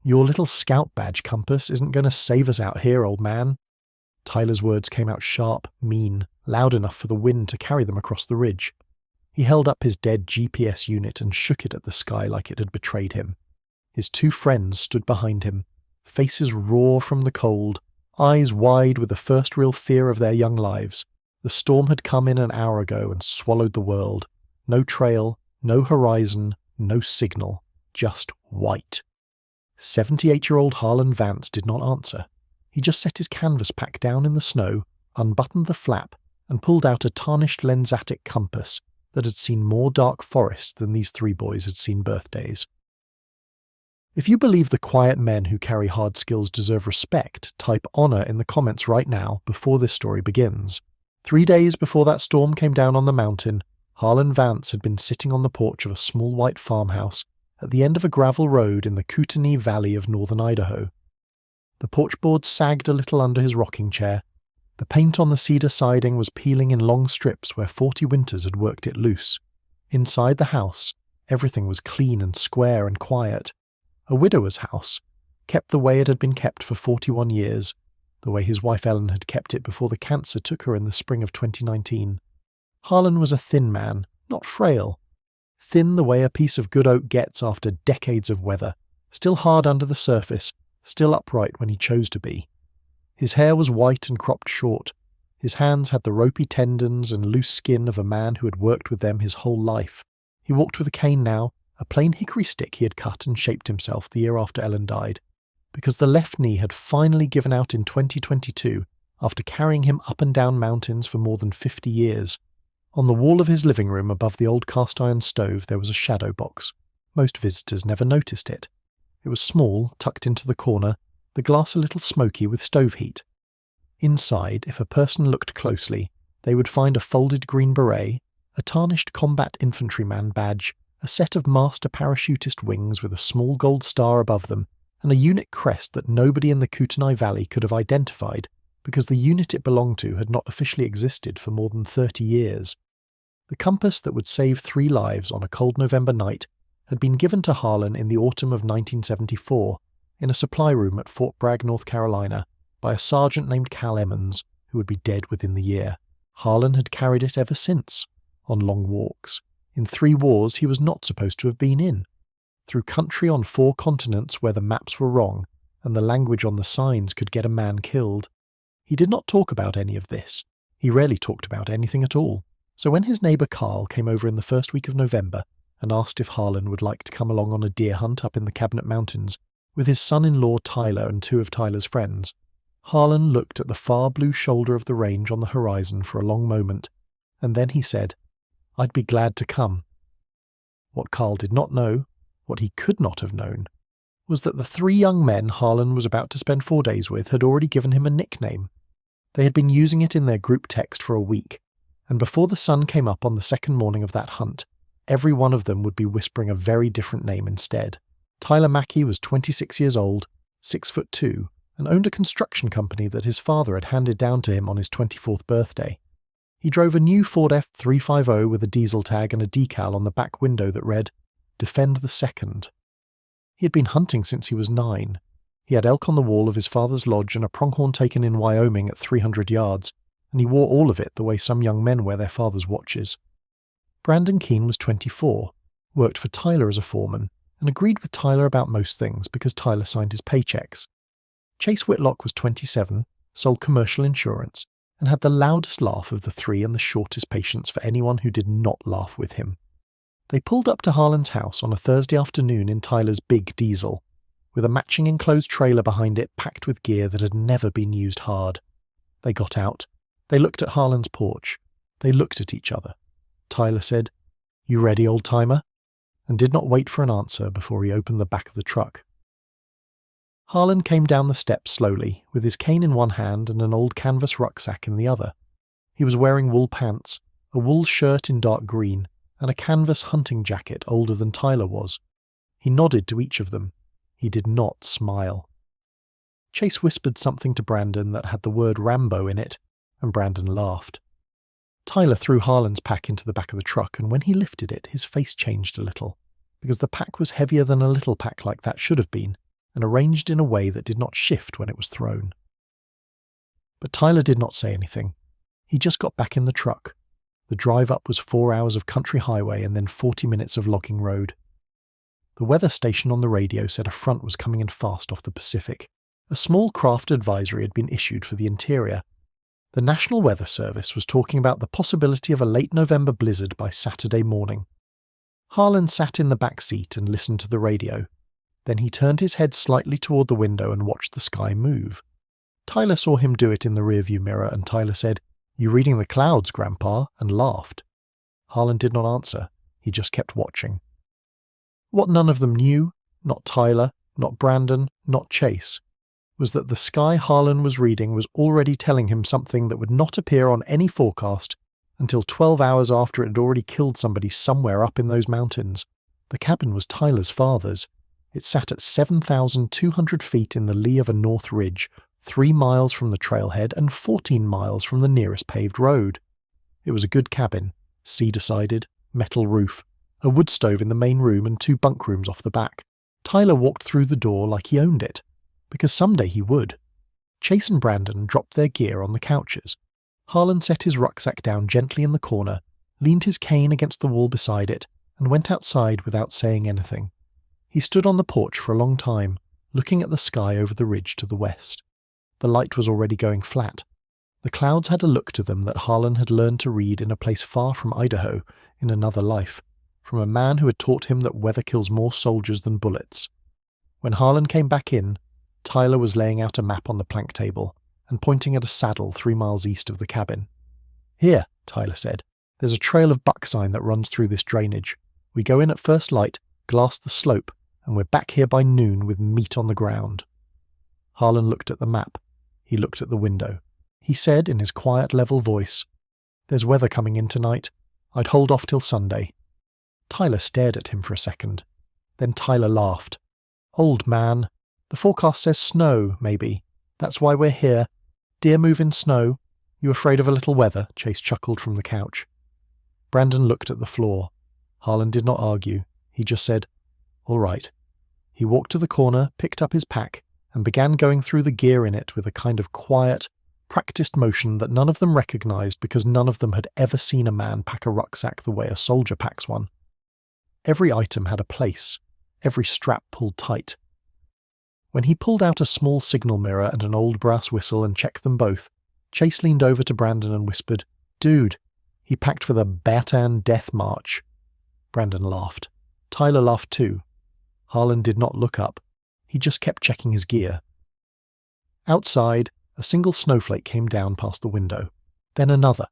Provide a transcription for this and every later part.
"Your little scout badge compass isn't going to save us out here, old man." Tyler's words came out sharp, mean, loud enough for the wind to carry them across the ridge. He held up his dead GPS unit and shook it at the sky like it had betrayed him. His two friends stood behind him, faces raw from the cold, eyes wide with the first real fear of their young lives. The storm had come in an hour ago and swallowed the world. No trail, no horizon, no signal, just white. 78-year-old Harlan Vance did not answer. He just set his canvas pack down in the snow, unbuttoned the flap, and pulled out a tarnished lensatic compass that had seen more dark forests than these three boys had seen birthdays. If you believe the quiet men who carry hard skills deserve respect, type honor in the comments right now before this story begins. 3 days before that storm came down on the mountain, Harlan Vance had been sitting on the porch of a small white farmhouse at the end of a gravel road in the Kootenai Valley of northern Idaho. The porch boards sagged a little under his rocking chair. The paint on the cedar siding was peeling in long strips where 40 winters had worked it loose. Inside the house, everything was clean and square and quiet. A widower's house, kept the way it had been kept for 41 years, the way his wife Ellen had kept it before the cancer took her in the spring of 2019. Harlan was a thin man, not frail. Thin the way a piece of good oak gets after decades of weather, still hard under the surface, still upright when he chose to be. His hair was white and cropped short. His hands had the ropey tendons and loose skin of a man who had worked with them his whole life. He walked with a cane now, a plain hickory stick he had cut and shaped himself the year after Ellen died, because the left knee had finally given out in 2022 after carrying him up and down mountains for more than 50 years. On the wall of his living room above the old cast-iron stove there was a shadow box. Most visitors never noticed it. It was small, tucked into the corner, the glass a little smoky with stove heat. Inside, if a person looked closely, they would find a folded green beret, a tarnished combat infantryman badge, a set of master parachutist wings with a small gold star above them, and a unit crest that nobody in the Kootenai Valley could have identified because the unit it belonged to had not officially existed for more than 30 years. The compass that would save 3 lives on a cold November night had been given to Harlan in the autumn of 1974 in a supply room at Fort Bragg, North Carolina, by a sergeant named Cal Emmons, who would be dead within the year. Harlan had carried it ever since, on long walks, in 3 wars he was not supposed to have been in, through country on 4 continents where the maps were wrong and the language on the signs could get a man killed. He did not talk about any of this. He rarely talked about anything at all. So when his neighbour Carl came over in the first week of November and asked if Harlan would like to come along on a deer hunt up in the Cabinet Mountains with his son-in-law Tyler and 2 of Tyler's friends, Harlan looked at the far blue shoulder of the range on the horizon for a long moment, and then he said, "I'd be glad to come." What Carl did not know, what he could not have known, was that the 3 young men Harlan was about to spend 4 days with had already given him a nickname. They had been using it in their group text for a week, and before the sun came up on the second morning of that hunt, every one of them would be whispering a very different name instead. Tyler Mackey was 26 years old, 6'2", and owned a construction company that his father had handed down to him on his 24th birthday. He drove a new Ford F350 with a diesel tag and a decal on the back window that read, "Defend the Second." He had been hunting since he was 9. He had elk on the wall of his father's lodge and a pronghorn taken in Wyoming at 300 yards, and he wore all of it the way some young men wear their father's watches. Brandon Keene was 24, worked for Tyler as a foreman, and agreed with Tyler about most things because Tyler signed his paychecks. Chase Whitlock was 27, sold commercial insurance, and had the loudest laugh of the 3 and the shortest patience for anyone who did not laugh with him. They pulled up to Harlan's house on a Thursday afternoon in Tyler's big diesel, with a matching enclosed trailer behind it packed with gear that had never been used hard. They got out. They looked at Harlan's porch. They looked at each other. Tyler said, "You ready, old-timer?" and did not wait for an answer before he opened the back of the truck. Harlan came down the steps slowly, with his cane in one hand and an old canvas rucksack in the other. He was wearing wool pants, a wool shirt in dark green, and a canvas hunting jacket older than Tyler was. He nodded to each of them. He did not smile. Chase whispered something to Brandon that had the word Rambo in it, and Brandon laughed. Tyler threw Harlan's pack into the back of the truck, and when he lifted it, his face changed a little, because the pack was heavier than a little pack like that should have been, and arranged in a way that did not shift when it was thrown. But Tyler did not say anything. He just got back in the truck. The drive up was 4 hours of country highway and then 40 minutes of logging road. The weather station on the radio said a front was coming in fast off the Pacific. A small craft advisory had been issued for the interior. The National Weather Service was talking about the possibility of a late November blizzard by Saturday morning. Harlan sat in the back seat and listened to the radio. Then he turned his head slightly toward the window and watched the sky move. Tyler saw him do it in the rearview mirror, and Tyler said, "You reading the clouds, Grandpa?" and laughed. Harlan did not answer. He just kept watching. What none of them knew, not Tyler, not Brandon, not Chase, was that the sky Harlan was reading was already telling him something that would not appear on any forecast until 12 hours after it had already killed somebody somewhere up in those mountains. The cabin was Tyler's father's. It sat at 7,200 feet in the lee of a north ridge, 3 miles from the trailhead and 14 miles from the nearest paved road. It was a good cabin, cedar-sided, metal roof, a wood stove in the main room and 2 bunk rooms off the back. Tyler walked through the door like he owned it, because someday he would. Chase and Brandon dropped their gear on the couches. Harlan set his rucksack down gently in the corner, leaned his cane against the wall beside it, and went outside without saying anything. He stood on the porch for a long time, looking at the sky over the ridge to the west. The light was already going flat. The clouds had a look to them that Harlan had learned to read in a place far from Idaho, in another life, from a man who had taught him that weather kills more soldiers than bullets. When Harlan came back in, Tyler was laying out a map on the plank table and pointing at a saddle 3 miles east of the cabin. "Here," Tyler said, "there's a trail of buck sign that runs through this drainage. We go in at first light, glass the slope, and we're back here by noon with meat on the ground." Harlan looked at the map. He looked at the window. He said in his quiet, level voice, "There's weather coming in tonight. I'd hold off till Sunday." Tyler stared at him for a second. Then Tyler laughed. "Old man, the forecast says snow, maybe. That's why we're here. Deer move in snow. You afraid of a little weather?" Chase chuckled from the couch. Brandon looked at the floor. Harlan did not argue. He just said, "All right." He walked to the corner, picked up his pack, and began going through the gear in it with a kind of quiet, practiced motion that none of them recognized because none of them had ever seen a man pack a rucksack the way a soldier packs one. Every item had a place, every strap pulled tight. When he pulled out a small signal mirror and an old brass whistle and checked them both, Chase leaned over to Brandon and whispered, "Dude, he packed for the Bataan Death March." Brandon laughed. Tyler laughed too. Harlan did not look up. He just kept checking his gear. Outside, a single snowflake came down past the window, then another,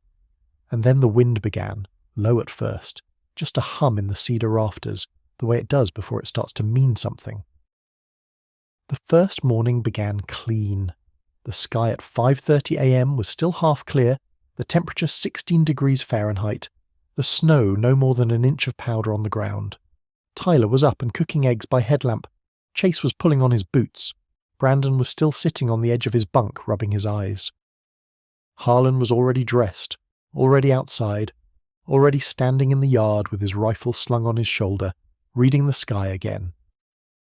and then the wind began, low at first, just a hum in the cedar rafters, the way it does before it starts to mean something. The first morning began clean. The sky at 5:30 a.m. was still half clear, the temperature 16 degrees Fahrenheit, the snow no more than an inch of powder on the ground. Tyler was up and cooking eggs by headlamp. Chase was pulling on his boots. Brandon was still sitting on the edge of his bunk, rubbing his eyes. Harlan was already dressed, already outside, already standing in the yard with his rifle slung on his shoulder, reading the sky again.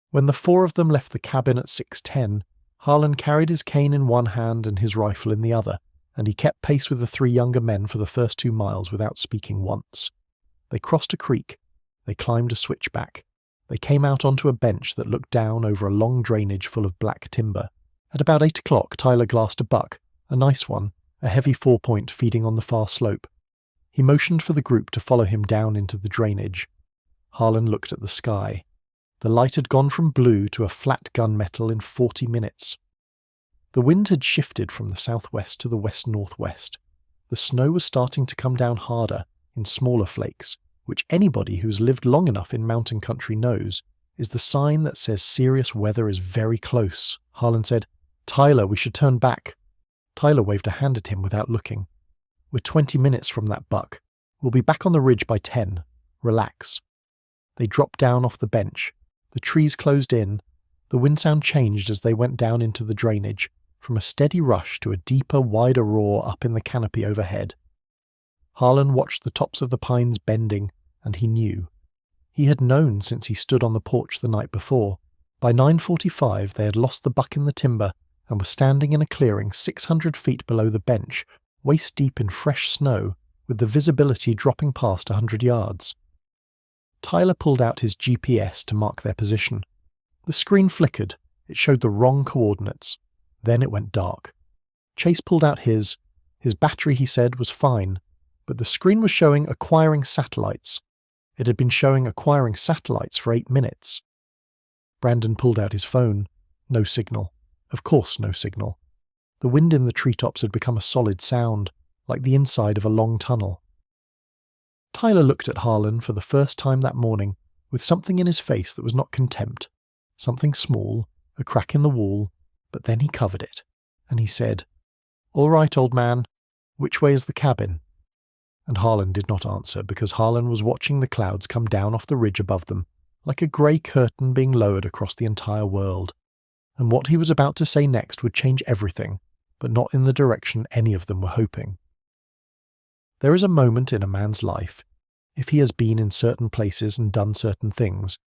When the 4 of them left the cabin at 6:10, Harlan carried his cane in one hand and his rifle in the other, and he kept pace with the 3 younger men for the first 2 miles without speaking once. They crossed a creek. They climbed a switchback. They came out onto a bench that looked down over a long drainage full of black timber. At about 8 o'clock, Tyler glassed a buck, a nice one, a heavy 4-point feeding on the far slope. He motioned for the group to follow him down into the drainage. Harlan looked at the sky. The light had gone from blue to a flat gunmetal in 40 minutes. The wind had shifted from the southwest to the west-northwest. The snow was starting to come down harder, in smaller flakes, which anybody who's lived long enough in mountain country knows is the sign that says serious weather is very close. Harlan said, "Tyler, we should turn back." Tyler waved a hand at him without looking. "We're 20 minutes from that buck. We'll be back on the ridge by 10. Relax." They dropped down off the bench. The trees closed in. The wind sound changed as they went down into the drainage, from a steady rush to a deeper, wider roar up in the canopy overhead. Harlan watched the tops of the pines bending, and he knew. He had known since he stood on the porch the night before. By 9:45 they had lost the buck in the timber and were standing in a clearing 600 feet below the bench, waist-deep in fresh snow, with the visibility dropping past 100 yards. Tyler pulled out his GPS to mark their position. The screen flickered. It showed the wrong coordinates. Then it went dark. Chase pulled out his. His battery, he said, was fine, but the screen was showing acquiring satellites. It had been showing acquiring satellites for 8 minutes. Brandon pulled out his phone. No signal. Of course, no signal. The wind in the treetops had become a solid sound, like the inside of a long tunnel. Tyler looked at Harlan for the first time that morning with something in his face that was not contempt. Something small, a crack in the wall, but then he covered it, and he said, "All right, old man. Which way is the cabin?" And Harlan did not answer because Harlan was watching the clouds come down off the ridge above them, like a grey curtain being lowered across the entire world. And what he was about to say next would change everything, but not in the direction any of them were hoping. There is a moment in a man's life, if he has been in certain places and done certain things,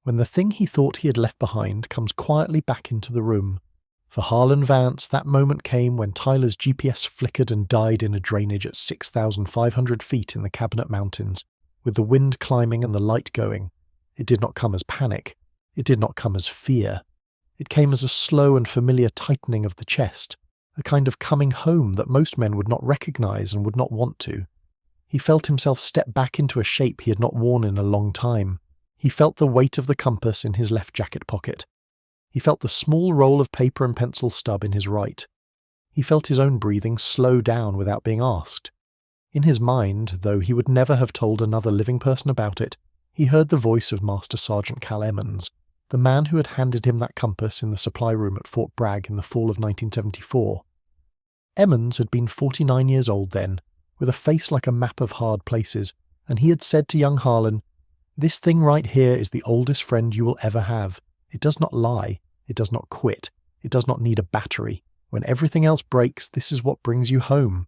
when the thing he thought he had left behind comes quietly back into the room. For Harlan Vance, that moment came when Tyler's GPS flickered and died in a drainage at 6,500 feet in the Cabinet Mountains, with the wind climbing and the light going. It did not come as panic. It did not come as fear. It came as a slow and familiar tightening of the chest, a kind of coming home that most men would not recognize and would not want to. He felt himself step back into a shape he had not worn in a long time. He felt the weight of the compass in his left jacket pocket. He felt the small roll of paper and pencil stub in his right. He felt his own breathing slow down without being asked. In his mind, though he would never have told another living person about it, he heard the voice of Master Sergeant Cal Emmons, the man who had handed him that compass in the supply room at Fort Bragg in the fall of 1974. Emmons had been 49 years old then, with a face like a map of hard places, and he had said to young Harlan, "This thing right here is the oldest friend you will ever have. It does not lie. It does not quit. It does not need a battery. When everything else breaks, this is what brings you home."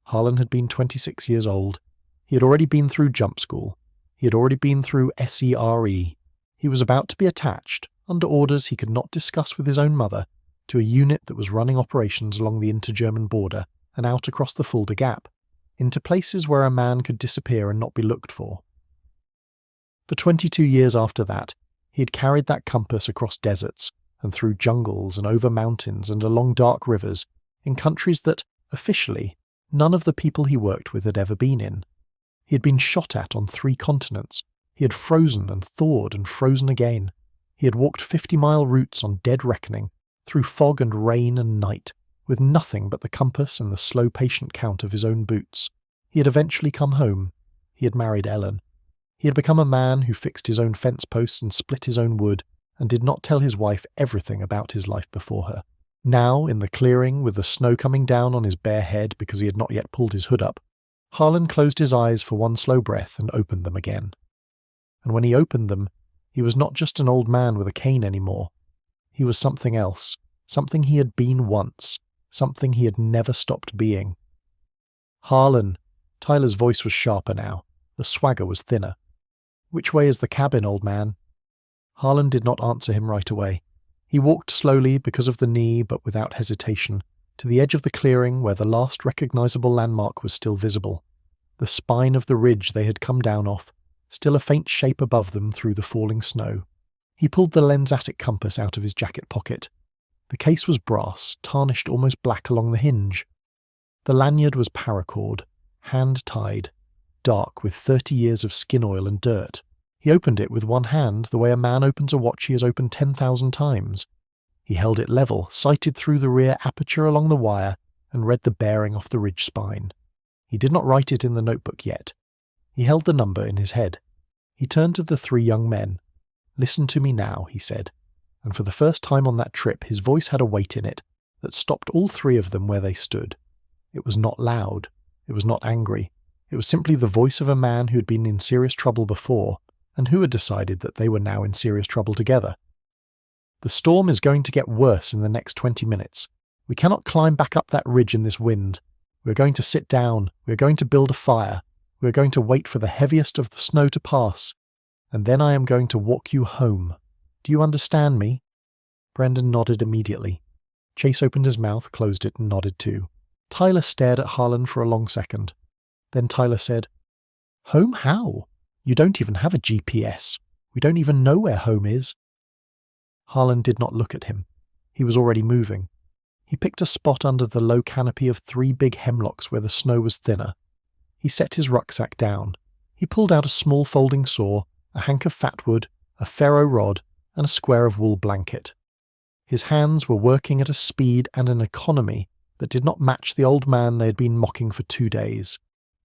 Harlan had been 26 years old. He had already been through jump school. He had already been through SERE. He was about to be attached, under orders he could not discuss with his own mother, to a unit that was running operations along the inter-German border and out across the Fulda Gap, into places where a man could disappear and not be looked for. For 22 years after that, he had carried that compass across deserts and through jungles and over mountains and along dark rivers in countries that, officially, none of the people he worked with had ever been in. He had been shot at on 3 continents. He had frozen and thawed and frozen again. He had walked 50-mile routes on dead reckoning, through fog and rain and night, with nothing but the compass and the slow patient count of his own boots. He had eventually come home. He had married Ellen. He had become a man who fixed his own fence posts and split his own wood, and did not tell his wife everything about his life before her. Now, in the clearing, with the snow coming down on his bare head because he had not yet pulled his hood up, Harlan closed his eyes for one slow breath and opened them again. And when he opened them, he was not just an old man with a cane anymore. He was something else, something he had been once, something he had never stopped being. "Harlan." Tyler's voice was sharper now. The swagger was thinner. "Which way is the cabin, old man?" Harlan did not answer him right away. He walked slowly, because of the knee, but without hesitation, to the edge of the clearing where the last recognizable landmark was still visible. The spine of the ridge they had come down off, still a faint shape above them through the falling snow. He pulled the lensatic compass out of his jacket pocket. The case was brass, tarnished almost black along the hinge. The lanyard was paracord, hand-tied, dark with 30 years of skin oil and dirt. He opened it with one hand the way a man opens a watch he has opened 10,000 times. He held it level, sighted through the rear aperture along the wire, and read the bearing off the ridge spine. He did not write it in the notebook yet. He held the number in his head. He turned to the 3 young men. "Listen to me now," he said, and for the first time on that trip his voice had a weight in it that stopped all 3 of them where they stood. It was not loud. It was not angry. It was simply the voice of a man who had been in serious trouble before, and who had decided that they were now in serious trouble together. "The storm is going to get worse in the next 20 minutes. We cannot climb back up that ridge in this wind. We are going to sit down. We are going to build a fire. We are going to wait for the heaviest of the snow to pass. And then I am going to walk you home. Do you understand me? Brandon nodded immediately. Chase opened his mouth, closed it, and nodded too. Tyler stared at Harlan for a long second. Then Tyler said, "Home how? You don't even have a GPS. We don't even know where home is." Harlan did not look at him. He was already moving. He picked a spot under the low canopy of 3 big hemlocks where the snow was thinner. He set his rucksack down. He pulled out a small folding saw, a hank of fat wood, a ferro rod, and a square of wool blanket. His hands were working at a speed and an economy that did not match the old man they had been mocking for 2 days.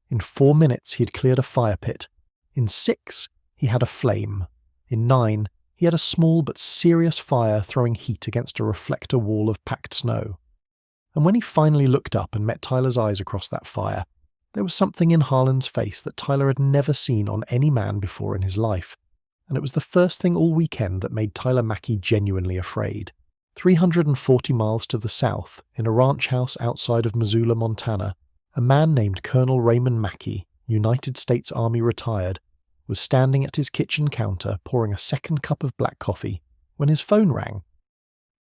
In 4 minutes he had cleared a fire pit. In 6 he had a flame. In 9 he had a small but serious fire throwing heat against a reflector wall of packed snow. And when he finally looked up and met Tyler's eyes across that fire, there was something in Harlan's face that Tyler had never seen on any man before in his life, and it was the first thing all weekend that made Tyler Mackey genuinely afraid. 340 miles to the south, in a ranch house outside of Missoula, Montana, a man named Colonel Raymond Mackey, United States Army retired, was standing at his kitchen counter pouring a second cup of black coffee when his phone rang.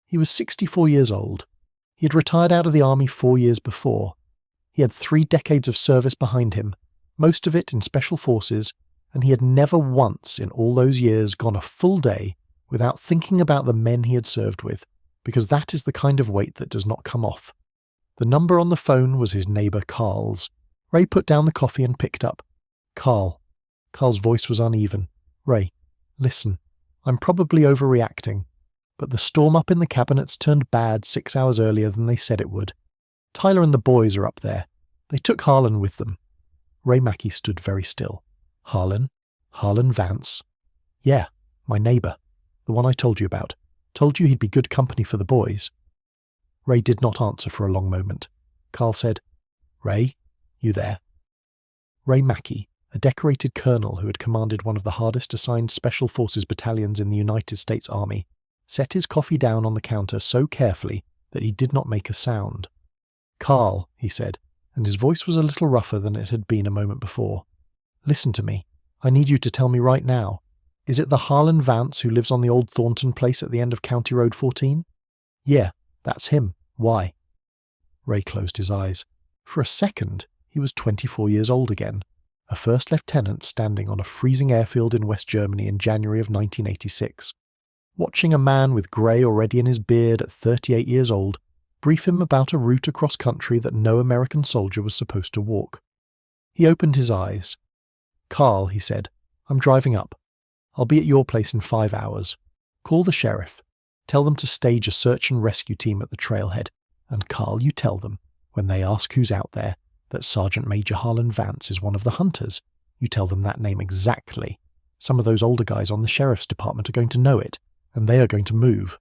He was 64 years old. He had retired out of the Army 4 years before. He had 3 decades of service behind him, most of it in Special Forces, and he had never once in all those years gone a full day without thinking about the men he had served with, because that is the kind of weight that does not come off. The number on the phone was his neighbour Carl's. Ray put down the coffee and picked up. "Carl." Carl's voice was uneven. "Ray, listen, I'm probably overreacting, but the storm up in the cabinets turned bad 6 hours earlier than they said it would. Tyler and the boys are up there. They took Harlan with them." Ray Mackey stood very still. "Harlan? Harlan Vance?" "Yeah, my neighbour. The one I told you about. Told you he'd be good company for the boys." Ray did not answer for a long moment. Carl said, "Ray, you there?" Ray Mackey, a decorated colonel who had commanded one of the hardest assigned Special Forces battalions in the United States Army, set his coffee down on the counter so carefully that he did not make a sound. "Carl," he said, and his voice was a little rougher than it had been a moment before. "Listen to me. I need you to tell me right now. Is it the Harlan Vance who lives on the old Thornton place at the end of County Road 14? "Yeah, that's him. Why?" Ray closed his eyes. For a second, he was 24 years old again, a first lieutenant standing on a freezing airfield in West Germany in January of 1986. Watching a man with grey already in his beard at 38 years old brief him about a route across country that no American soldier was supposed to walk. He opened his eyes. "Carl," he said, "I'm driving up. I'll be at your place in 5 hours. Call the sheriff. Tell them to stage a search and rescue team at the trailhead. And Carl, you tell them, when they ask who's out there, that Sergeant Major Harlan Vance is one of the hunters. You tell them that name exactly. Some of those older guys on the sheriff's department are going to know it, and they are going to move."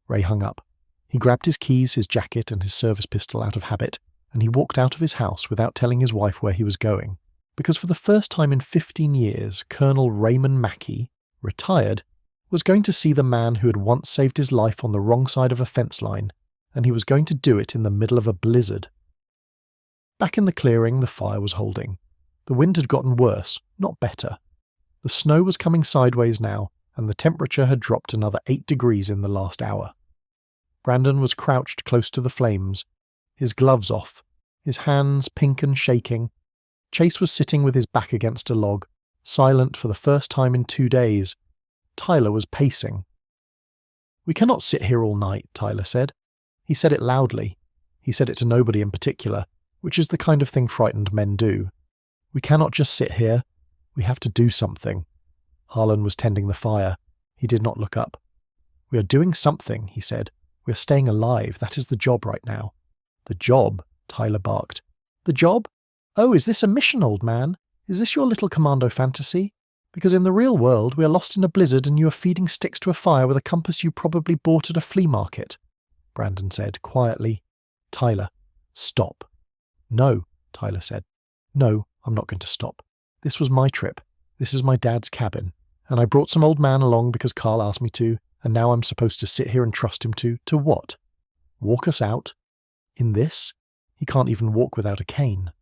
Ray hung up. He grabbed his keys, his jacket, and his service pistol out of habit, and he walked out of his house without telling his wife where he was going. Because for the first time in 15 years, Colonel Raymond Mackey, retired, was going to see the man who had once saved his life on the wrong side of a fence line, and he was going to do it in the middle of a blizzard. Back in the clearing, the fire was holding. The wind had gotten worse, not better. The snow was coming sideways now, and the temperature had dropped another 8 degrees in the last hour. Brandon was crouched close to the flames, his gloves off, his hands pink and shaking. Chase was sitting with his back against a log, silent for the first time in 2 days. Tyler was pacing. "We cannot sit here all night," Tyler said. He said it loudly. He said it to nobody in particular, which is the kind of thing frightened men do. "We cannot just sit here. We have to do something." Harlan was tending the fire. He did not look up. "We are doing something," he said. "We are staying alive. That is the job right now." "The job?" Tyler barked. "The job? Oh, is this a mission, old man? Is this your little commando fantasy? Because in the real world we are lost in a blizzard and you are feeding sticks to a fire with a compass you probably bought at a flea market." Brandon said, quietly, "Tyler, stop." "No," Tyler said. "No, I'm not going to stop. This was my trip. This is my dad's cabin. And I brought some old man along because Carl asked me to, and now I'm supposed to sit here and trust him to what? Walk us out? In this? He can't even walk without a cane."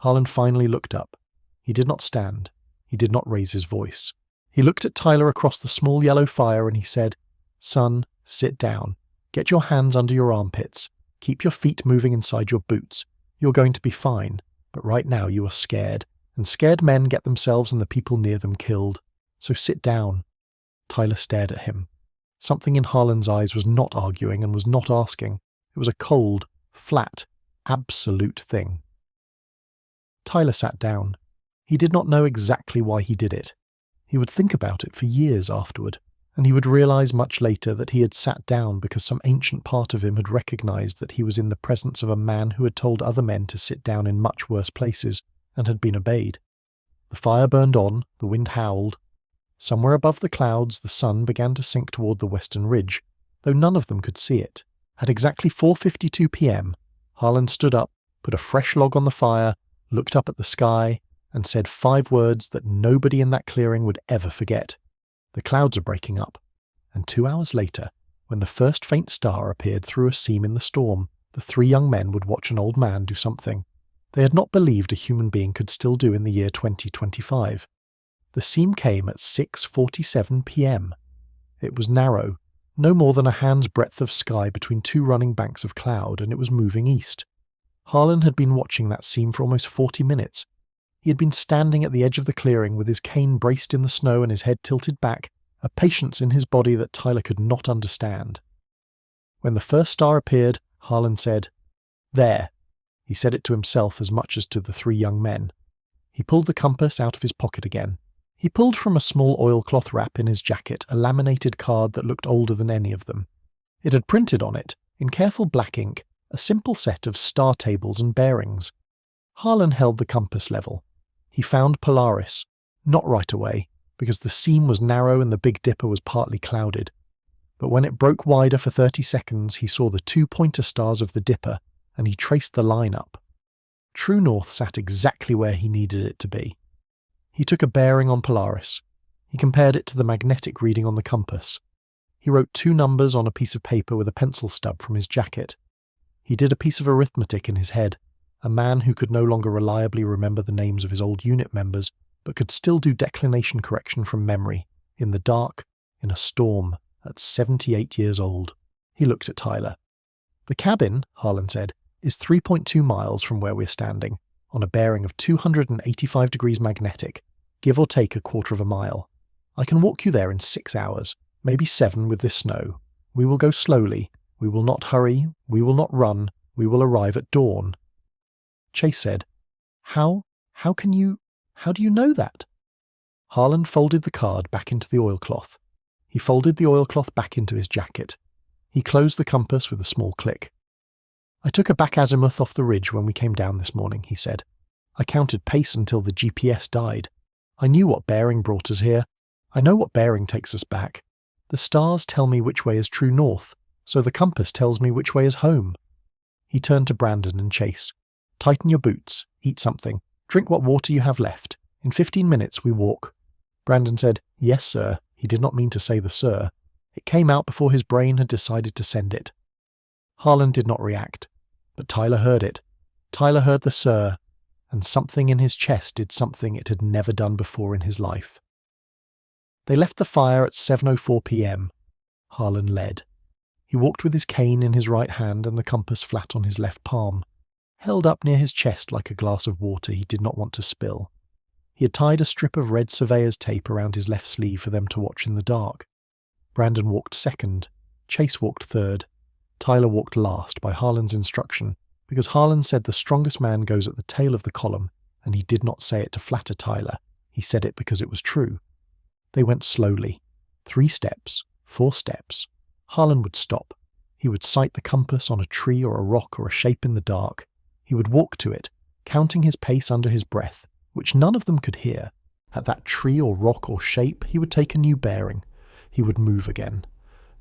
Harlan finally looked up. He did not stand. He did not raise his voice. He looked at Tyler across the small yellow fire and he said, "Son, sit down. Get your hands under your armpits. Keep your feet moving inside your boots. You're going to be fine, but right now you are scared, and scared men get themselves and the people near them killed. So sit down." Tyler stared at him. Something in Harlan's eyes was not arguing and was not asking. It was a cold, flat, absolute thing. Tyler sat down. He did not know exactly why he did it. He would think about it for years afterward, and he would realize much later that he had sat down because some ancient part of him had recognized that he was in the presence of a man who had told other men to sit down in much worse places, and had been obeyed. The fire burned on, the wind howled. Somewhere above the clouds, the sun began to sink toward the western ridge, though none of them could see it. At exactly 4:52 p.m., Harlan stood up, put a fresh log on the fire, looked up at the sky, and said 5 words that nobody in that clearing would ever forget. "The clouds are breaking up." And 2 hours later, when the first faint star appeared through a seam in the storm, the 3 young men would watch an old man do something they had not believed a human being could still do in the year 2025. The seam came at 6:47 p.m. It was narrow, no more than a hand's breadth of sky between 2 running banks of cloud, and it was moving east. Harlan had been watching that seam for almost 40 minutes. He had been standing at the edge of the clearing with his cane braced in the snow and his head tilted back, a patience in his body that Tyler could not understand. When the first star appeared, Harlan said, "There." He said it to himself as much as to the 3 young men. He pulled the compass out of his pocket again. He pulled from a small oilcloth wrap in his jacket a laminated card that looked older than any of them. It had printed on it, in careful black ink, a simple set of star tables and bearings. Harlan held the compass level. He found Polaris, not right away, because the seam was narrow and the Big Dipper was partly clouded. But when it broke wider for 30 seconds, he saw the 2 pointer stars of the Dipper, and he traced the line up. True north sat exactly where he needed it to be. He took a bearing on Polaris. He compared it to the magnetic reading on the compass. He wrote 2 numbers on a piece of paper with a pencil stub from his jacket. He did a piece of arithmetic in his head, a man who could no longer reliably remember the names of his old unit members, but could still do declination correction from memory, in the dark, in a storm, at 78 years old. He looked at Tyler. "The cabin," Harlan said, "is 3.2 miles from where we're standing, on a bearing of 285 degrees magnetic, give or take a quarter of a mile. I can walk you there in 6 hours, maybe 7 with this snow. We will go slowly. We will not hurry. We will not run. We will arrive at dawn." Chase said, How do you know that?" Harlan folded the card back into the oilcloth. He folded the oilcloth back into his jacket. He closed the compass with a small click. "I took a back-azimuth off the ridge when we came down this morning," he said. "I counted pace until the GPS died. I knew what bearing brought us here. I know what bearing takes us back. The stars tell me which way is true north, so the compass tells me which way is home." He turned to Brandon and Chase. "Tighten your boots, eat something, drink what water you have left. In 15 minutes we walk." Brandon said, "Yes, sir." He did not mean to say the sir. It came out before his brain had decided to send it. Harlan did not react, but Tyler heard it. Tyler heard the sir, and something in his chest did something it had never done before in his life. They left the fire at 7:04 p.m. Harlan led. He walked with his cane in his right hand and the compass flat on his left palm, held up near his chest like a glass of water he did not want to spill. He had tied a strip of red surveyor's tape around his left sleeve for them to watch in the dark. Brandon walked second. Chase walked third. Tyler walked last by Harlan's instruction, because Harlan said the strongest man goes at the tail of the column, and he did not say it to flatter Tyler. He said it because it was true. They went slowly. 3 steps, 4 steps. Harlan would stop. He would sight the compass on a tree or a rock or a shape in the dark. He would walk to it, counting his pace under his breath, which none of them could hear. At that tree or rock or shape, he would take a new bearing. He would move again.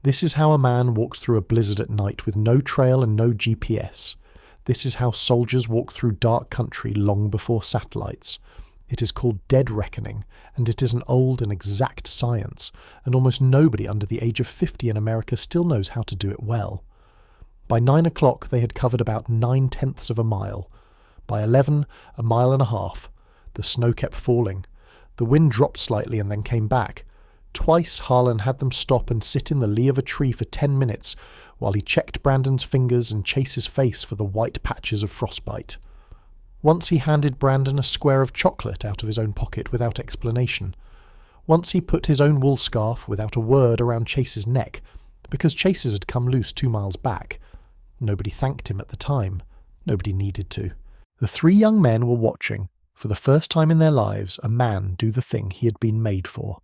This is how a man walks through a blizzard at night with no trail and no GPS. This is how soldiers walk through dark country long before satellites. It is called dead reckoning, and it is an old and exact science, and almost nobody under the age of 50 in America still knows how to do it well. By 9 o'clock they had covered about 9/10 of a mile. By 11, a mile and a half. The snow kept falling. The wind dropped slightly and then came back. Twice Harlan had them stop and sit in the lee of a tree for 10 minutes while he checked Brandon's fingers and Chase's face for the white patches of frostbite. Once he handed Brandon a square of chocolate out of his own pocket without explanation. Once he put his own wool scarf without a word around Chase's neck, because Chase's had come loose 2 miles back. Nobody thanked him at the time. Nobody needed to. The 3 young men were watching, for the first time in their lives, a man do the thing he had been made for.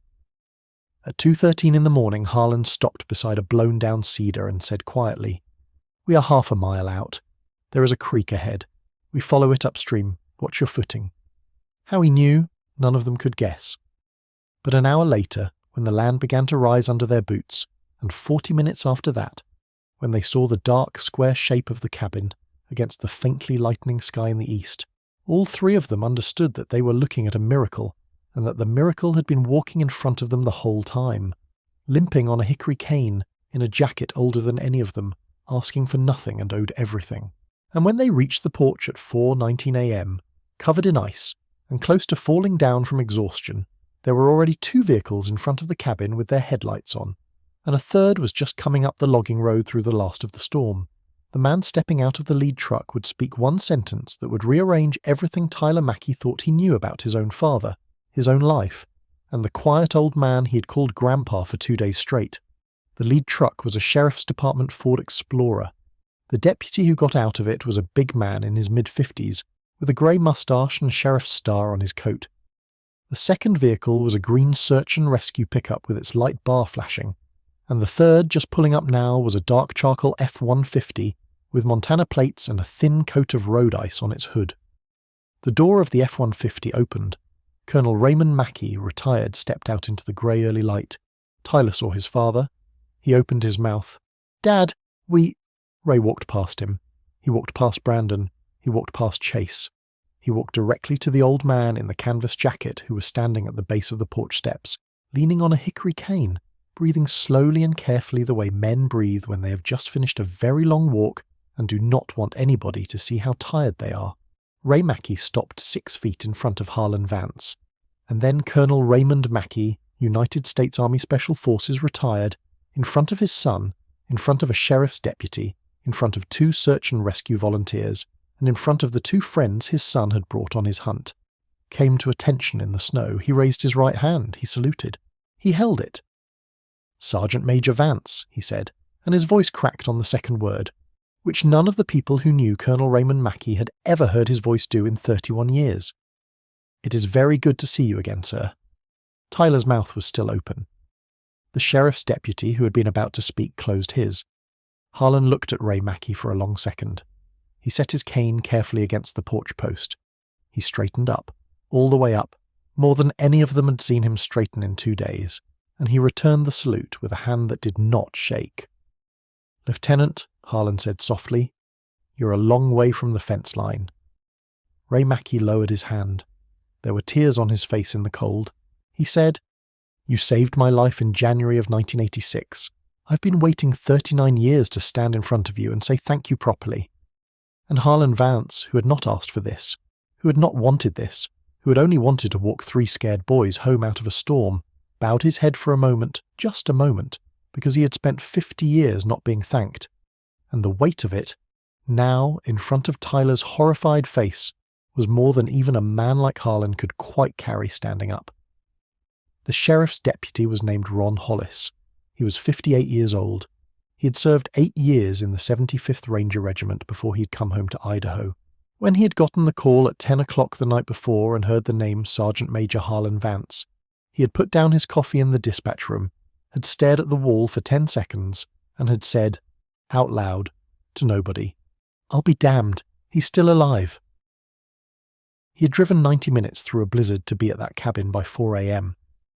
At 2:13 in the morning, Harlan stopped beside a blown-down cedar and said quietly, "We are half a mile out. There is a creek ahead. We follow it upstream. Watch your footing." How he knew, none of them could guess. But an hour later, when the land began to rise under their boots, and 40 minutes after that, when they saw the dark, square shape of the cabin against the faintly lightening sky in the east, all 3 of them understood that they were looking at a miracle, and that the miracle had been walking in front of them the whole time, limping on a hickory cane, in a jacket older than any of them, asking for nothing and owed everything. And when they reached the porch at 4:19 a.m., covered in ice, and close to falling down from exhaustion, there were already 2 vehicles in front of the cabin with their headlights on, and a third was just coming up the logging road through the last of the storm. The man stepping out of the lead truck would speak one sentence that would rearrange everything Tyler Mackey thought he knew about his own father, his own life, and the quiet old man he had called Grandpa for 2 days straight. The lead truck was a Sheriff's Department Ford Explorer. The deputy who got out of it was a big man in his mid-50s, with a grey moustache and sheriff's star on his coat. The second vehicle was a green search and rescue pickup with its light bar flashing, and the third, just pulling up now, was a dark charcoal F-150 with Montana plates and a thin coat of road ice on its hood. The door of the F-150 opened. Colonel Raymond Mackey, retired, stepped out into the grey early light. Tyler saw his father. He opened his mouth. "Dad, we—" Ray walked past him. He walked past Brandon. He walked past Chase. He walked directly to the old man in the canvas jacket who was standing at the base of the porch steps, leaning on a hickory cane, breathing slowly and carefully the way men breathe when they have just finished a very long walk and do not want anybody to see how tired they are. Ray Mackey stopped 6 feet in front of Harlan Vance, and then Colonel Raymond Mackey, United States Army Special Forces retired, in front of his son, in front of a sheriff's deputy, in front of 2 search and rescue volunteers, and in front of the 2 friends his son had brought on his hunt. Came to attention in the snow, he raised his right hand, he saluted. He held it. "Sergeant Major Vance," he said, and his voice cracked on the second word, which none of the people who knew Colonel Raymond Mackey had ever heard his voice do in 31 years. "It is very good to see you again, sir." Tyler's mouth was still open. The sheriff's deputy, who had been about to speak, closed his. Harlan looked at Ray Mackey for a long second. He set his cane carefully against the porch post. He straightened up, all the way up, more than any of them had seen him straighten in 2 days, and he returned the salute with a hand that did not shake. "Lieutenant," Harlan said softly, "you're a long way from the fence line." Ray Mackey lowered his hand. There were tears on his face in the cold. He said, "You saved my life in January of 1986. I've been waiting 39 years to stand in front of you and say thank you properly." And Harlan Vance, who had not asked for this, who had not wanted this, who had only wanted to walk 3 scared boys home out of a storm, bowed his head for a moment, just a moment, because he had spent 50 years not being thanked. And the weight of it, now in front of Tyler's horrified face, was more than even a man like Harlan could quite carry standing up. The sheriff's deputy was named Ron Hollis. He was 58 years old. He had served 8 years in the 75th Ranger Regiment before he had come home to Idaho. When he had gotten the call at 10 o'clock the night before and heard the name Sergeant Major Harlan Vance, he had put down his coffee in the dispatch room, had stared at the wall for 10 seconds, and had said, out loud, to nobody, "I'll be damned, he's still alive." He had driven 90 minutes through a blizzard to be at that cabin by 4 a.m.,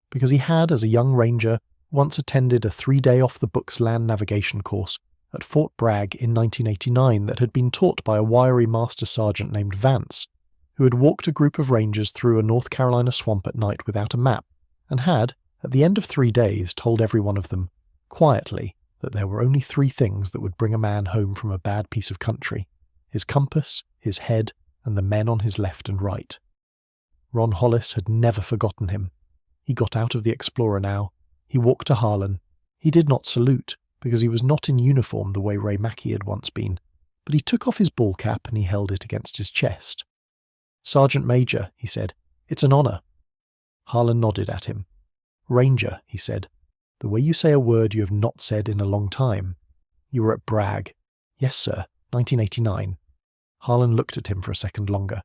because he had, as a young ranger, once attended a 3-day off-the-books land navigation course at Fort Bragg in 1989 that had been taught by a wiry master sergeant named Vance, who had walked a group of rangers through a North Carolina swamp at night without a map, and had, at the end of 3 days, told every one of them, quietly, that there were only 3 things that would bring a man home from a bad piece of country: his compass, his head, and the men on his left and right. Ron Hollis had never forgotten him. He got out of the Explorer now. He walked to Harlan. He did not salute, because he was not in uniform the way Ray Mackey had once been, but he took off his ball cap and he held it against his chest. "Sergeant Major," he said, "it's an honor." Harlan nodded at him. "Ranger," he said, "the way you say a word you have not said in a long time. You were at Bragg." "Yes, sir, 1989. Harlan looked at him for a second longer.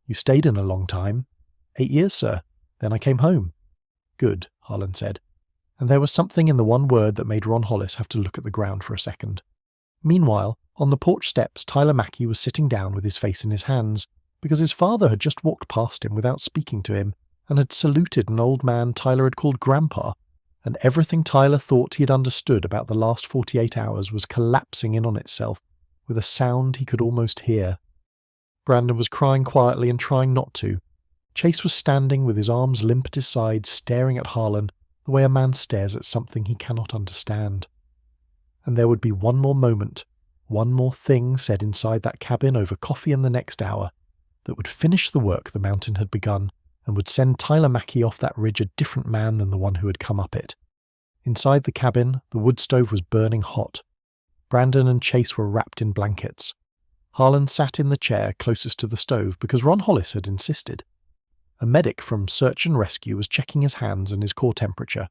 "You stayed in a long time." "8 years, sir. Then I came home." "Good," Harlan said. And there was something in the one word that made Ron Hollis have to look at the ground for a second. Meanwhile, on the porch steps, Tyler Mackey was sitting down with his face in his hands, because his father had just walked past him without speaking to him, and had saluted an old man Tyler had called Grandpa, and everything Tyler thought he had understood about the last 48 hours was collapsing in on itself, with a sound he could almost hear. Brandon was crying quietly and trying not to. Chase was standing with his arms limp at his sides, staring at Harlan, the way a man stares at something he cannot understand. And there would be one more moment, one more thing said inside that cabin over coffee in the next hour, that would finish the work the mountain had begun, and would send Tyler Mackey off that ridge a different man than the one who had come up it. Inside the cabin, the wood stove was burning hot. Brandon and Chase were wrapped in blankets. Harlan sat in the chair closest to the stove because Ron Hollis had insisted. A medic from Search and Rescue was checking his hands and his core temperature.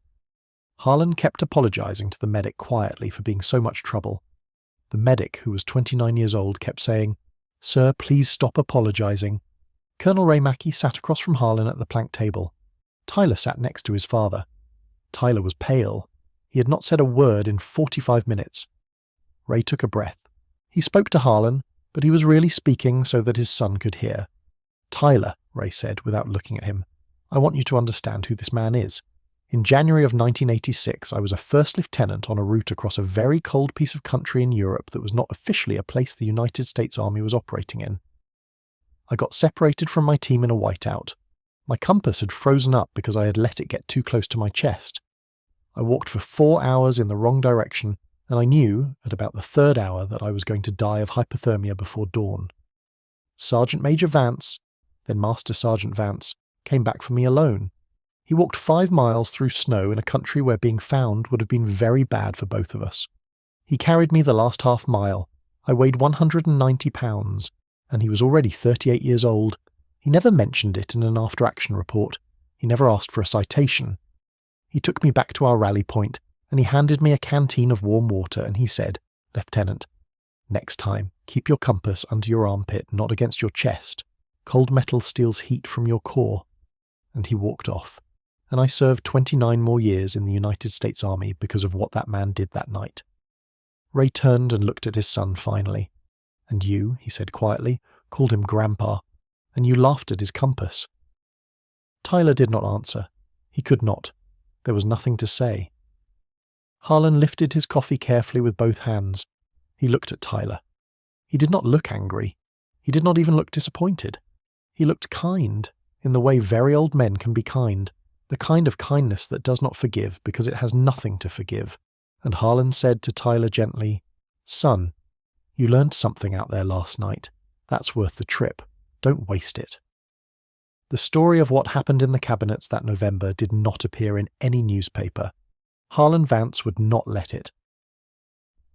Harlan kept apologizing to the medic quietly for being so much trouble. The medic, who was 29 years old, kept saying, "Sir, please stop apologizing." Colonel Ray Mackey sat across from Harlan at the plank table. Tyler sat next to his father. Tyler was pale. He had not said a word in 45 minutes. Ray took a breath. He spoke to Harlan, but he was really speaking so that his son could hear. "Tyler," Ray said without looking at him, "I want you to understand who this man is. In January of 1986, I was a first lieutenant on a route across a very cold piece of country in Europe that was not officially a place the United States Army was operating in. I got separated from my team in a whiteout. My compass had frozen up because I had let it get too close to my chest. I walked for 4 hours in the wrong direction, and I knew, at about the 3rd hour, that I was going to die of hypothermia before dawn. Sergeant Major Vance, then Master Sergeant Vance, came back for me alone. He walked 5 miles through snow in a country where being found would have been very bad for both of us. He carried me the last half mile. I weighed 190 pounds, and he was already 38 years old. He never mentioned it in an after-action report. He never asked for a citation. He took me back to our rally point, and he handed me a canteen of warm water, and he said, "Lieutenant, next time, keep your compass under your armpit, not against your chest. Cold metal steals heat from your core." And he walked off, and I served 29 more years in the United States Army because of what that man did that night. Ray turned and looked at his son finally. "And you," he said quietly, "called him Grandpa, and you laughed at his compass." Tyler did not answer. He could not. There was nothing to say. Harlan lifted his coffee carefully with both hands. He looked at Tyler. He did not look angry. He did not even look disappointed. He looked kind, in the way very old men can be kind, the kind of kindness that does not forgive because it has nothing to forgive. And Harlan said to Tyler gently, "Son, you learned something out there last night. That's worth the trip. Don't waste it." The story of what happened in the cabinets that November did not appear in any newspaper. Harlan Vance would not let it.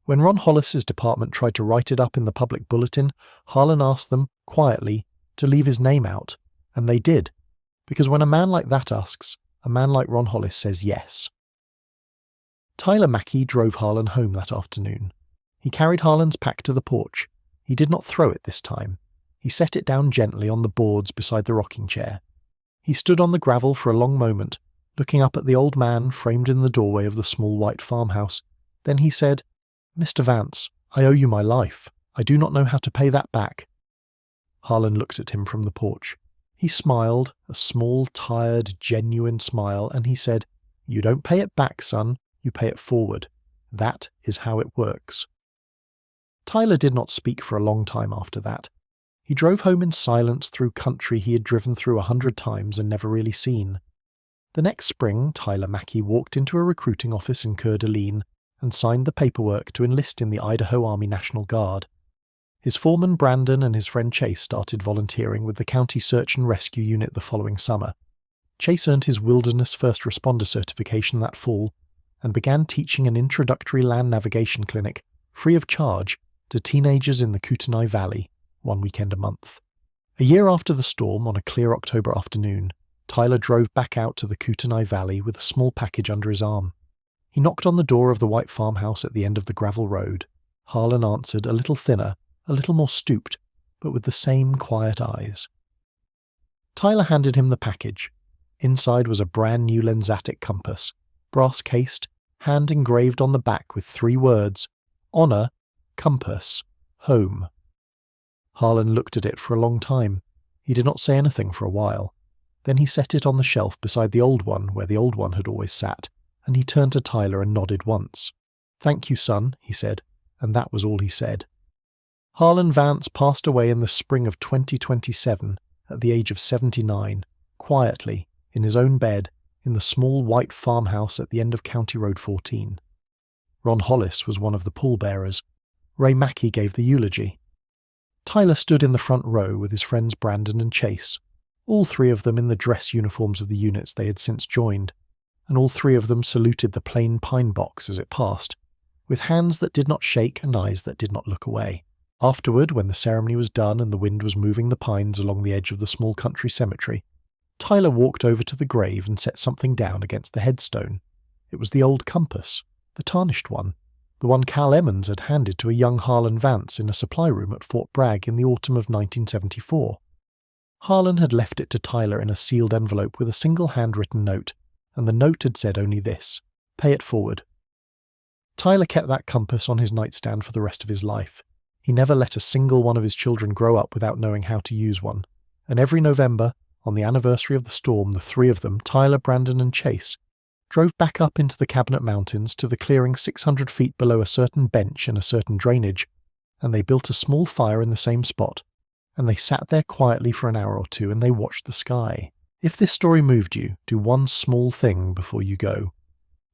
When Ron Hollis's department tried to write it up in the public bulletin, Harlan asked them, quietly, to leave his name out, and they did, because when a man like that asks, a man like Ron Hollis says yes. Tyler Mackey drove Harlan home that afternoon. He carried Harlan's pack to the porch. He did not throw it this time. He set it down gently on the boards beside the rocking chair. He stood on the gravel for a long moment, looking up at the old man framed in the doorway of the small white farmhouse. Then he said, "Mr. Vance, I owe you my life. I do not know how to pay that back." Harlan looked at him from the porch. He smiled, a small, tired, genuine smile, and he said, "You don't pay it back, son. You pay it forward. That is how it works." Tyler did not speak for a long time after that. He drove home in silence through country he had driven through 100 times and never really seen. The next spring, Tyler Mackey walked into a recruiting office in Coeur d'Alene and signed the paperwork to enlist in the Idaho Army National Guard. His foreman Brandon and his friend Chase started volunteering with the County Search and Rescue Unit the following summer. Chase earned his Wilderness First Responder certification that fall and began teaching an introductory land navigation clinic, free of charge, to teenagers in the Kootenai Valley, 1 weekend a month. A year after the storm, on a clear October afternoon, Tyler drove back out to the Kootenai Valley with a small package under his arm. He knocked on the door of the white farmhouse at the end of the gravel road. Harlan answered, a little thinner, a little more stooped, but with the same quiet eyes. Tyler handed him the package. Inside was a brand new lensatic compass, brass-cased, hand-engraved on the back with 3 words, Honor, Compass, Home. Harlan looked at it for a long time. He did not say anything for a while. Then he set it on the shelf beside the old one where the old one had always sat, and he turned to Tyler and nodded once. "Thank you, son," he said, and that was all he said. Harlan Vance passed away in the spring of 2027 at the age of 79, quietly, in his own bed, in the small white farmhouse at the end of County Road 14. Ron Hollis was one of the pallbearers. Ray Mackey gave the eulogy. Tyler stood in the front row with his friends Brandon and Chase, all 3 of them in the dress uniforms of the units they had since joined, and all 3 of them saluted the plain pine box as it passed, with hands that did not shake and eyes that did not look away. Afterward, when the ceremony was done and the wind was moving the pines along the edge of the small country cemetery, Tyler walked over to the grave and set something down against the headstone. It was the old compass, the tarnished one, the one Cal Emmons had handed to a young Harlan Vance in a supply room at Fort Bragg in the autumn of 1974. Harlan had left it to Tyler in a sealed envelope with a single handwritten note, and the note had said only this, "Pay it forward." Tyler kept that compass on his nightstand for the rest of his life. He never let a single one of his children grow up without knowing how to use one, and every November, on the anniversary of the storm, the 3 of them, Tyler, Brandon and Chase, drove back up into the Cabinet Mountains to the clearing 600 feet below a certain bench and a certain drainage, and they built a small fire in the same spot, and they sat there quietly for an hour or 2 and they watched the sky. If this story moved you, do one small thing before you go.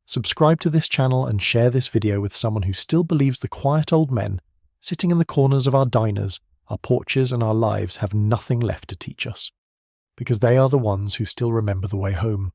Subscribe to this channel and share this video with someone who still believes the quiet old men, sitting in the corners of our diners, our porches and our lives have nothing left to teach us, because they are the ones who still remember the way home.